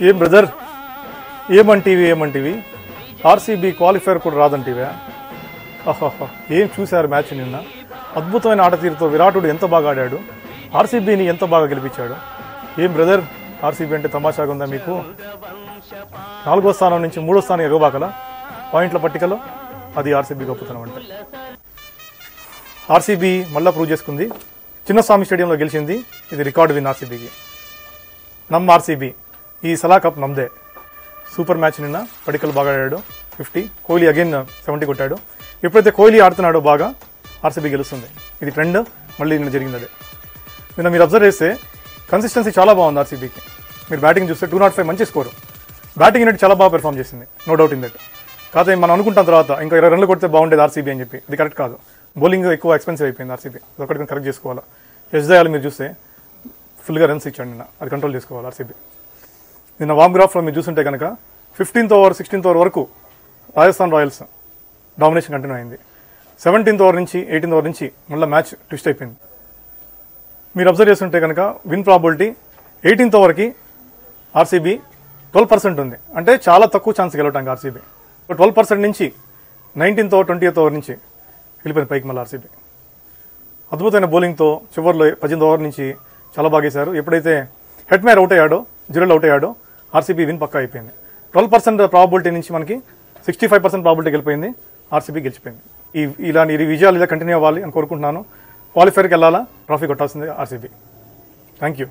ఏం బ్రదర్, ఏమంటివి RCB qualifier కూడా రాదంటివా? ఆహాహా, ఏం చూశారు మ్యాచ్ నిన్న? అద్భుతమైన ఆట తీరుతో విరాటుడు ఎంత బాగా ఆడాడు, ఆర్సీబీని ఎంత బాగా గెలిపించాడు. ఏం బ్రదర్, ఆర్సీబీ అంటే తమాషాగా ఉందా మీకు? 4వ స్థానం నుంచి 3వ స్థానం ఎగబాకల పాయింట్ల పట్టికలో, అది ఆర్సీబీ గొప్పతనం అంటే. ఆర్సీబీ మళ్ళీ ప్రూవ్ చేసుకుంది, చిన్నస్వామి స్టేడియంలో గెలిచింది. ఇది రికార్డు విన్ ఆర్సీబీకి. నమ్ ఆర్సీబీ, ఈ సలా కప్ నమ్దే. సూపర్ మ్యాచ్ నిన్న, పడికల్ బాగా ఆడాడు 50, కోహ్లీ అగైన్ 70 కొట్టాడు. ఎప్పుడైతే కోహ్లీ ఆడుతున్నాడో బాగా, ఆర్సీబీ గెలుస్తుంది. ఇది ట్రెండ్, మళ్ళీ నిన్న జరిగింది అదే. నిన్న మీరు అబ్జర్వ్ చేస్తే కన్సిస్టెన్సీ చాలా బాగుంది ఆర్సీబీకి. మీరు బ్యాటింగ్ చూస్తే 205 మంచి స్కోరు. బ్యాటింగ్ యూనిట్ చాలా బాగా పెర్ఫామ్ చేసింది, నో డౌట్ ఇన్ దట్. కాకపోతే మనం అనుకుంటాం తర్వాత ఇంకా 20 రన్లు కొడితే బాగుండేది ఆర్సీబీ అని చెప్పి, ఇది కరెక్ట్ కాదు. బౌలింగ్ ఎక్కువ ఎక్స్పెన్సివ్ అయిపోయింది ఆర్సీబీ, అదొకటి కరెక్ట్ చేసుకోవాలి. యజ్దయాలు మీరు చూస్తే ఫుల్గా రన్స్ ఇచ్చాడు నిన్న, అది కంట్రోల్ చేసుకోవాలి ఆర్సీబీ. నిన్న వామ్ గ్రాఫ్లో మీరు చూస్తుంటే కనుక 15th ఓవర్ 16th ఓవర్ వరకు రాజస్థాన్ రాయల్స్ డామినేషన్ కంటిన్యూ అయింది. 17th ఓవర్ నుంచి 18th ఓవర్ నుంచి మళ్ళీ మ్యాచ్ ట్విస్ట్ అయిపోయింది. మీరు అబ్జర్వ్ చేస్తుంటే కనుక విన్ ప్రాబిలిటీ 18th ఓవర్కి ఆర్సీబీ 12% ఉంది, అంటే చాలా తక్కువ ఛాన్స్ గెలవటానికి ఆర్సీబీ. 12% నుంచి 19th ఓవర్ 20th ఓవర్ నుంచి వెళ్ళిపోయింది పైకి మళ్ళీ ఆర్సీబీ. అద్భుతమైన బౌలింగ్తో చివరిలో 18th ఓవర్ నుంచి చాలా బాగా వేశారు. ఎప్పుడైతే హెట్మేర్ అవుట్ అయ్యాడో, జిరోల్ అవుట్ అయ్యాడో, ఆర్సీబీ విన్ పక్కా అయిపోయింది. 12% ప్రాబిలిటీ నుంచి మనకి 65% ప్రాబిలిటీ గెలిపోయింది, ఆర్సీబీ గెలిచిపోయింది. ఇలాంటి విజయాలు ఇలా కంటిన్యూ అవ్వాలి అని కోరుకుంటున్నాను. క్వాలిఫైర్కి వెళ్ళాలా, ట్రాఫీ కొట్టాల్సిందే ఆర్సీబీ. Thank you.